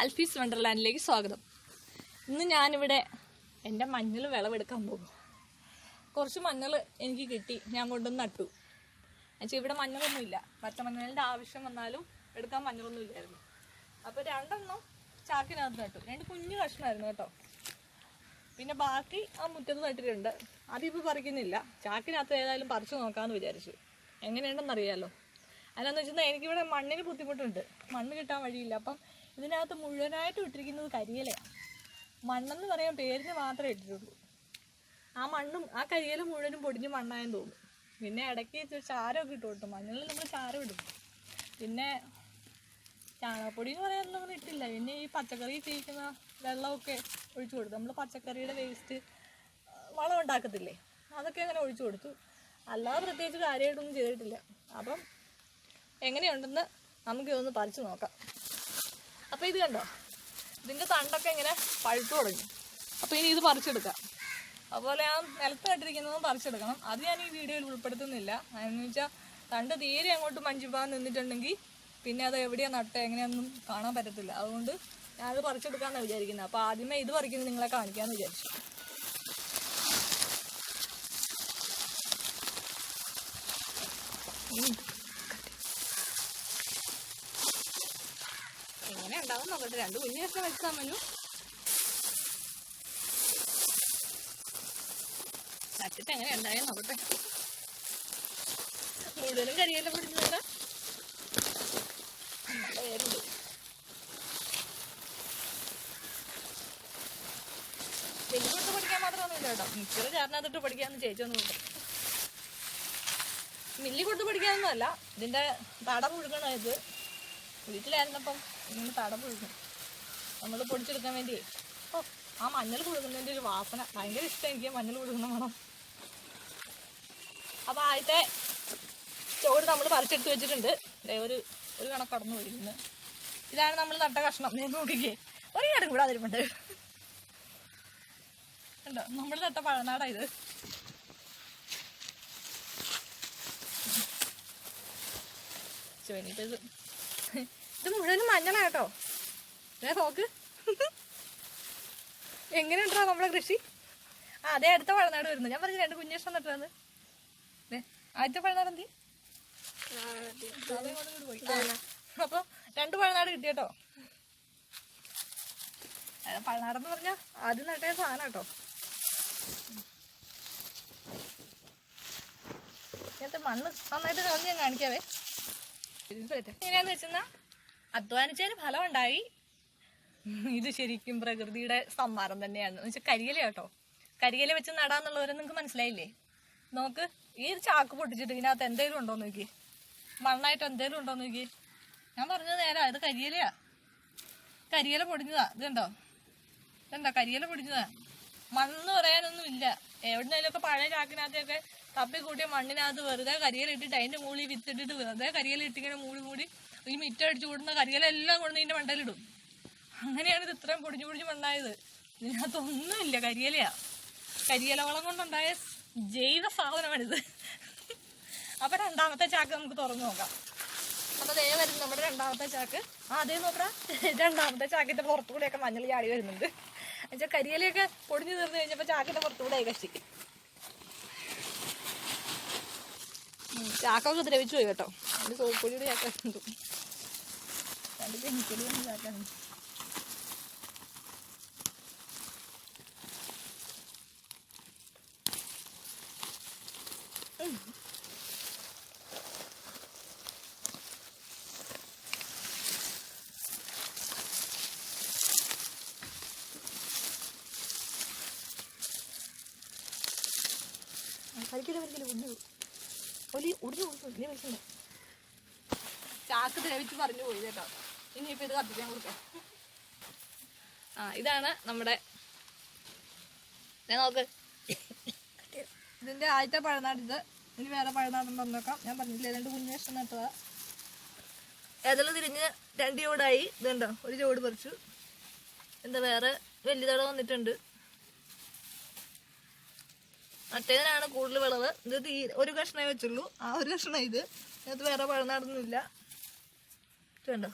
ആൽഫീസ് വണ്ടർലാൻഡിലേക്ക് സ്വാഗതം. ഇന്ന് ഞാനിവിടെ എൻ്റെ മഞ്ഞൾ വിളവെടുക്കാൻ പോകും. കുറച്ച് മഞ്ഞൾ എനിക്ക് കിട്ടി, ഞാൻ കൊണ്ടുവന്ന് നട്ടു. എന്നുവെച്ചാൽ ഇവിടെ മഞ്ഞളൊന്നുമില്ല, പച്ചമഞ്ഞളിൻ്റെ ആവശ്യം വന്നാലും എടുക്കാൻ മഞ്ഞളൊന്നും ഇല്ലായിരുന്നു. അപ്പോൾ രണ്ടെണ്ണം ചാക്കിനകത്ത് നട്ടു. രണ്ട് കുഞ്ഞു കഷ്ണമായിരുന്നു കേട്ടോ. പിന്നെ ബാക്കി ആ മുറ്റത്ത് നട്ടിട്ടുണ്ട്. അതിപ്പോൾ പറിക്കുന്നില്ല, ചാക്കിനകത്ത് ഏതായാലും പറിച്ചു നോക്കാമെന്ന് വിചാരിച്ചു. എങ്ങനെയുണ്ടെന്നറിയാമല്ലോ. അതെന്ന് വെച്ചാൽ എനിക്കിവിടെ മണ്ണിന് ബുദ്ധിമുട്ടുണ്ട്, മണ്ണ് കിട്ടാൻ വഴിയില്ല. അപ്പം ഇതിനകത്ത് മുഴുവനായിട്ട് ഇട്ടിരിക്കുന്നത് കരിയിലയാണ്. മണ്ണെന്ന് പറയാൻ പേരിന് മാത്രമേ ഇട്ടിട്ടുള്ളൂ. ആ മണ്ണും ആ കരിയില മുഴുവനും പൊടിഞ്ഞ് മണ്ണായെന്ന് തോന്നും. പിന്നെ ഇടയ്ക്ക് ചാരമൊക്കെ ഇട്ട് കൊടുത്തു. മണ്ണിൽ നമ്മൾ ചാരം ഇടും. പിന്നെ ചാണകപ്പൊടി എന്ന് പറയാനൊന്നും ഇട്ടില്ല. പിന്നെ ഈ പച്ചക്കറി ചെയ്യിക്കുന്ന വെള്ളമൊക്കെ ഒഴിച്ചു കൊടുത്തു. നമ്മൾ പച്ചക്കറിയുടെ വേസ്റ്റ് വളം ഉണ്ടാക്കത്തില്ലേ, അതൊക്കെ അങ്ങനെ ഒഴിച്ചു കൊടുത്തു. അല്ലാതെ പ്രത്യേകിച്ച് കാര്യമായിട്ടൊന്നും ചെയ്തിട്ടില്ല. അപ്പം എങ്ങനെയുണ്ടെന്ന് നമുക്ക് ഇതൊന്ന് പറിച്ചു നോക്കാം. അപ്പോൾ ഇത് കണ്ടോ, ഇതിൻ്റെ തണ്ടൊക്കെ ഇങ്ങനെ പഴുത്തു തുടങ്ങി. അപ്പോൾ ഇനി ഇത് പറിച്ചെടുക്കാം. അതുപോലെ ആ നിലത്ത് നട്ടിരിക്കുന്നതും പറിച്ചെടുക്കണം. അത് ഞാൻ ഈ വീഡിയോയിൽ ഉൾപ്പെടുത്തുന്നില്ല. അതെന്ന് വെച്ചാൽ തണ്ട് തീരെ അങ്ങോട്ട് മഞ്ചിപ്പാൻ നിന്നിട്ടുണ്ടെങ്കിൽ പിന്നെ അത് എവിടെയാണ് നട്ട എങ്ങനെയൊന്നും കാണാൻ പറ്റത്തില്ല. അതുകൊണ്ട് ഞാനത് പറിച്ചെടുക്കാമെന്നാണ് വിചാരിക്കുന്നത്. അപ്പോൾ ആദ്യമേ ഇത് പറിക്കുന്നത് നിങ്ങളെ കാണിക്കാമെന്ന് വിചാരിച്ചു. എങ്ങനെ ഉണ്ടാവും നോക്കട്ടെ. രണ്ട് കുഞ്ഞു കഷ്ണം വെച്ചാൽ മഞ്ഞു നട്ടിട്ട് എങ്ങനെ ഉണ്ടായെന്ന് നോക്കട്ടെ. മുഴുവനും കരിയെല്ലാം പിടിച്ചതല്ല, നല്ല പേരുണ്ട്. വലിയ കൊടുത്ത് പഠിക്കാൻ മാത്രമൊന്നുമില്ല കേട്ടോ. മിക്സർ ചേർന്നതിട്ട് പഠിക്കാമെന്ന് ചേച്ചൊന്നും ഉണ്ട്. മില്ലി കൊടുത്ത് പഠിക്കാനൊന്നും അല്ല, ഇതിൻ്റെ തട പുഴുകണം. ഇത് വീട്ടിലായിരുന്നപ്പം ഇങ്ങനെ തട പുഴുകും നമ്മൾ പൊടിച്ചെടുക്കാൻ വേണ്ടി. ഓ, ആ മഞ്ഞൾ പുഴുകുന്നതിൻ്റെ ഒരു വാസന ഭയങ്കര ഇഷ്ടം എനിക്ക്, മഞ്ഞൾ പുഴുകുന്ന മണം. അപ്പോൾ ആദ്യത്തെ ചോട് നമ്മൾ പറിച്ചെടുത്ത് വെച്ചിട്ടുണ്ട്. ഒരു കണക്ക് കടന്നു പോയിരുന്നു. ഇതാണ് നമ്മൾ നട്ട കഷ്ണം. നോക്കിക്കേ, ഒരു കടം കൂടെ അതിരുമുണ്ട് ഉണ്ടോ. നമ്മൾ നട്ട പഴനാടാ ഇത്. ഇത് മുഴുവനും മഞ്ഞളാട്ടോ. നോക്ക് എങ്ങനെയുണ്ടോ നമ്മളെ കൃഷി. അതേ അടുത്ത പഴനാട് വരുന്നത്. ഞാൻ പറഞ്ഞു രണ്ട് കുഞ്ഞിഷ്ടം നട്ടത്. ആദ്യത്തെ പഴനാട് എന്തി അപ്പൊ രണ്ട് പഴനാട് കിട്ടിയട്ടോ. പഴനാടെന്ന് പറഞ്ഞാൽ ആദ്യം നട്ടേ സാധനം കേട്ടോ. ഇങ്ങനത്തെ മണ്ണ് നന്നായിട്ട് കളഞ്ഞ് ഞാൻ കാണിക്കാവേ. എങ്ങനെയാന്ന് വെച്ചാൽ അധ്വാനിച്ചതിന് ഫലം ഉണ്ടായി. ഇത് ശരിക്കും പ്രകൃതിയുടെ സമ്മാനം തന്നെയാണ്. എന്ന് വെച്ചാൽ കരിയില കേട്ടോ. കരിയില വെച്ച് നടാന്നുള്ളവരെ നിങ്ങൾക്ക് മനസ്സിലായില്ലേ. നോക്ക്, ഈ ചാക്ക് പൊട്ടിച്ചിട്ട് ഇതിനകത്ത് എന്തെങ്കിലും ഉണ്ടോ നോക്കി, മണ്ണായിട്ട് എന്തെങ്കിലും ഉണ്ടോ നോക്കി. ഞാൻ പറഞ്ഞത് നേരാ, ഇത് കരിയിലയാ. കരിയില പൊടിഞ്ഞതാ. ഇതുണ്ടോ, ഇതുണ്ടോ കരിയില പൊടിഞ്ഞതാ. മണ്ണെന്ന് പറയാനൊന്നും ഇല്ല. എവിടുന്നേലൊക്കെ പഴയ ചാക്കിനകത്തൊക്കെ തപ്പിക്കൂട്ടിയ മണ്ണിനകത്ത് വെറുതെ കരിയില ഇട്ടിട്ട് അതിൻ്റെ മുകളിൽ വിത്തിട്ടിട്ട് വെറുതെ കരിയില ഇട്ടിങ്ങനെ മൂടി ഈ മിറ്റം അടിച്ചു കൂടുന്ന കരിയില എല്ലാം കൊണ്ട് ഇതിൻ്റെ മണ്ടയിലിടും. അങ്ങനെയാണ് ഇത് ഇത്രയും പൊടിഞ്ഞു മണ്ണായത്. ഇതിനകത്തൊന്നുമില്ല, കരിയിലയാ. കരിയില വളം കൊണ്ടുണ്ടായ ജൈവ സാധനമാണിത്. അപ്പം രണ്ടാമത്തെ ചാക്ക് നമുക്ക് തുറന്നു നോക്കാം. അപ്പോൾ അതേ വരുന്നു നമ്മുടെ രണ്ടാമത്തെ ചാക്ക്. അതേ നോക്കടാ, രണ്ടാമത്തെ ചാക്കിൻ്റെ പുറത്തുകൂടെയൊക്കെ മഞ്ഞൾ ചാടി വരുന്നുണ്ട്. എന്നുവെച്ചാൽ കരിയിലയൊക്കെ പൊടിഞ്ഞു തീർന്നു കഴിഞ്ഞപ്പോൾ ചാക്കിൻ്റെ പുറത്തുകൂടെ കശി. ചാക്കൊക്കെ ദ്രവിച്ചു പോയി കേട്ടോ. അതിൻ്റെ സോപ്പൊടിയുടെ ചാക്ക ഉണ്ട്, രണ്ട് കെമിക്കലും ചാക്കാണ്. ചാക്ക് ദ്രവിച്ച് പറഞ്ഞു പോയി കേട്ടോ. ഇനിയിപ്പോൾ ഇത് കത്തിക്കാൻ കൊടുക്കാം. ഇതാണ് നമ്മുടെ, നോക്ക്, ഇതിൻ്റെ ആദ്യത്തെ പഴനാടിത്. ഇനി വേറെ പഴനാടുണ്ടോ നോക്കാം. ഞാൻ പറഞ്ഞില്ലേ രണ്ട് കുഞ്ഞു ഇഷ്ടം നട്ടതാ. ഏതെല്ലാം തിരിഞ്ഞ് രണ്ട് ചോടായി. ഇതുണ്ടോ, ഒരു ചോട് പറിച്ചു. എന്താ വേറെ വലിയ തട വന്നിട്ടുണ്ട്. മറ്റേതിനാണ് കൂടുതൽ വിളവ്. ഇത് ഒരു കഷ്ണമേ വെച്ചുള്ളൂ. ആ ഒരു കഷ്ണം ഇത്. ഇതിനകത്ത് വേറെ പഴനാടൊന്നുമില്ല. കണ്ടോ,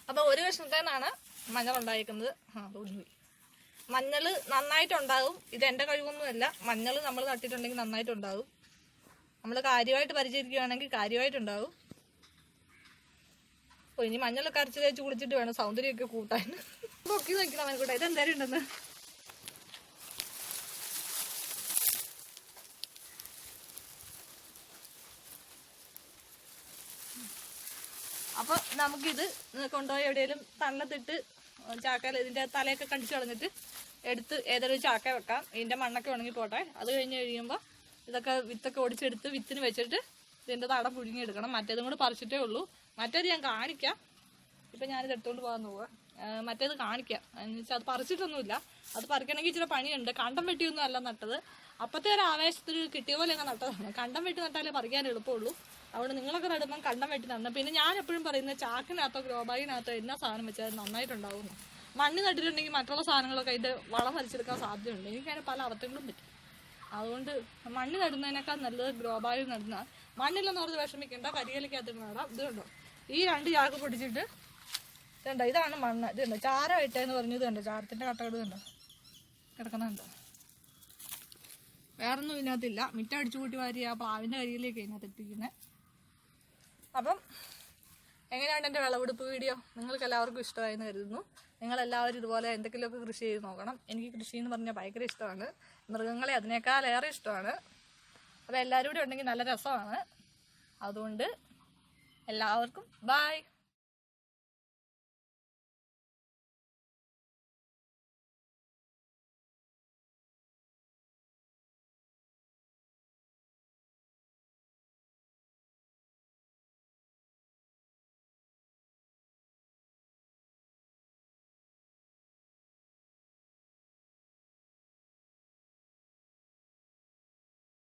അപ്പോൾ ഒരു കഷ്ണത്തേന്നാണ് മഞ്ഞൾ ഉണ്ടായിരിക്കുന്നത്. തോന്നുന്നു മഞ്ഞൾ നന്നായിട്ടുണ്ടാകും. ഇത് എൻ്റെ കഴിവൊന്നുമല്ല. മഞ്ഞൾ നമ്മൾ നട്ടിട്ടുണ്ടെങ്കിൽ നന്നായിട്ടുണ്ടാകും. നമ്മൾ കാര്യമായിട്ട് പരിചരിക്കുകയാണെങ്കിൽ കാര്യമായിട്ടുണ്ടാകും. ഇനി മഞ്ഞളൊക്കെ അരച്ച് തേച്ച് കുളിച്ചിട്ട് വേണം സൗന്ദര്യമൊക്കെ കൂട്ടാൻ. നോക്കി നോക്കണം അവൻകൂട്ടെ ഇതെന്തായാലും ഉണ്ടെന്ന്. അപ്പോൾ നമുക്കിത് കൊണ്ടുപോയി എവിടെയെങ്കിലും തണലത്തിട്ട് ചാക്കയിൽ ഇതിൻ്റെ തലയൊക്കെ കണ്ടിച്ച് കളഞ്ഞിട്ട് എടുത്ത് ഏതൊരു ചാക്ക വെക്കാം. ഇതിൻ്റെ മണ്ണൊക്കെ ഉണങ്ങി പോട്ടെ. അത് കഴിഞ്ഞ് കഴിയുമ്പോൾ ഇതൊക്കെ വിത്തൊക്കെ ഒടിച്ചെടുത്ത് വിത്തിന് വെച്ചിട്ട് ഇതിൻ്റെ തട പുഴുങ്ങിയെടുക്കണം. മറ്റേതും കൂടെ പറിച്ചിട്ടേ ഉള്ളൂ. മറ്റേത് ഞാൻ കാണിക്കാം. ഇപ്പം ഞാനിത് എടുത്തുകൊണ്ട് പോകാൻ പോവുക. മറ്റേത് കാണിക്കാം. എന്ന് വെച്ചാൽ അത് പറിച്ചിട്ടൊന്നുമില്ല. അത് പറിക്കണമെങ്കിൽ ഇച്ചിരി പണിയുണ്ട്. കണ്ടം വെട്ടിയൊന്നും അല്ല നട്ടത്. അപ്പോഴത്തെ ഒരു ആവേശത്തിൽ കിട്ടിയ പോലെ അങ്ങ് നട്ടതാണ്. കണ്ടം വെട്ടി നട്ടാലേ പറിക്കാൻ എളുപ്പമുള്ളൂ. അതുകൊണ്ട് നിങ്ങളൊക്കെ നടുമ്പം കണ്ടം വെട്ടി നടണം. പിന്നെ ഞാൻ എപ്പോഴും പറയുന്നത് ചാക്കിനകത്തോ ഗ്രോ ബാഗിനകത്തോ എന്നാ സാധനം വെച്ചാൽ നന്നായിട്ടുണ്ടാവുന്നു. മണ്ണ് നട്ടിട്ടുണ്ടെങ്കിൽ മറ്റുള്ള സാധനങ്ങളൊക്കെ അതിൻ്റെ വളം വലിച്ചെടുക്കാൻ സാധ്യതയുണ്ട്. എനിക്കതിന് പല അബദ്ധങ്ങളും പറ്റും. അതുകൊണ്ട് മണ്ണ് നടുന്നതിനേക്കാൾ നല്ലത് ഗ്രോ ബാഗിൽ നടുന്ന. മണ്ണില്ലെന്ന് പറഞ്ഞ് വിഷമിക്കേണ്ട. കരിയിലക്കകത്ത് നടാം. ഇതുണ്ടോ ഈ 2 ചാക്ക് പൊടിച്ചിട്ട് ഇതുണ്ടോ ഇതാണ് മണ്ണ്. ഇതുണ്ടോ ചാരം ഇട്ടേന്ന് പറഞ്ഞത് കണ്ടോ ചാരത്തിൻ്റെ കട്ടകൾ കണ്ടോ കിടക്കുന്നുണ്ടോ. വേറൊന്നും ഇതിനകത്തില്ല. മിറ്റം അടിച്ചു കൂട്ടി വാരി ആ പ്ലാവിൻ്റെ കരിയിലേക്ക് ഇതിനകത്ത് എത്തിക്കുന്നത്. അപ്പം എങ്ങനെയാണ് എൻ്റെ വിളവെടുപ്പ് വീഡിയോ? നിങ്ങൾക്ക് എല്ലാവർക്കും ഇഷ്ടമായെന്ന് കരുതുന്നു. നിങ്ങളെല്ലാവരും ഇതുപോലെ എന്തെങ്കിലുമൊക്കെ കൃഷി ചെയ്ത് നോക്കണം. എനിക്ക് കൃഷി എന്ന് പറഞ്ഞാൽ ഭയങ്കര ഇഷ്ടമാണ്. മൃഗങ്ങളെ അതിനേക്കാളേറെ ഇഷ്ടമാണ്. അപ്പോൾ എല്ലാവരും കൂടെ ഉണ്ടെങ്കിൽ നല്ല രസമാണ്. അതുകൊണ്ട് എല്ലാവർക്കും ബൈ.